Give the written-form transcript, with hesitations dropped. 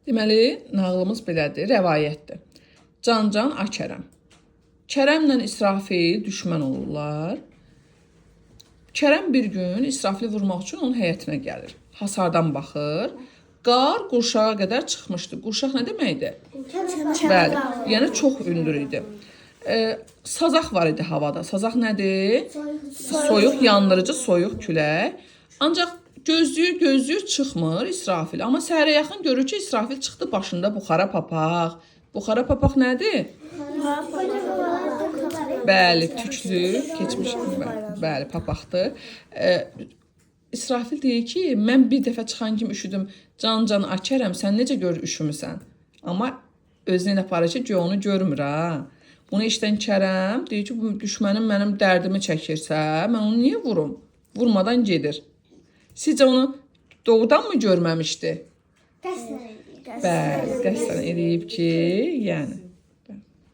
Deməli, nağılımız belədir, rəvayətdir. Can Akərəm. Kərəmlə İsrafil düşmən olurlar. Kərəm bir gün İsrafili vurmaq üçün onun həyətinə gəlir. Hasardan baxır. Qar qurşağa qədər çıxmışdı. Qurşaq nə deməkdir? Bəli, yəni çox hündür idi. Sazaq var idi havada. Sazaq nədir? Soyuq, yandırıcı soyuq külək. Ancaq gözləyir çıxmır İsrafil. Amma səhərə yaxın görür ki, İsrafil çıxdı başında buxara papaq. Buxara papaq nədir? Bəli, tüklü, keçmiş, bəli, papaqdır. İsrafil deyir ki, mən bir dəfə çıxan kimi üşüdüm. Can Akərəm, sən necə görür üşümüsən? Amma özünə elə aparır ki, onu görmür ha. Bunu işdən Kərəm deyir ki, bu düşmənim mənim dərdimi çəkirsə, mən onu niyə vurum? Vurmadan gedir. Sizcə onu doğudan mı görməmişdi? Bəli, qəsdən eləyib ki, yəni.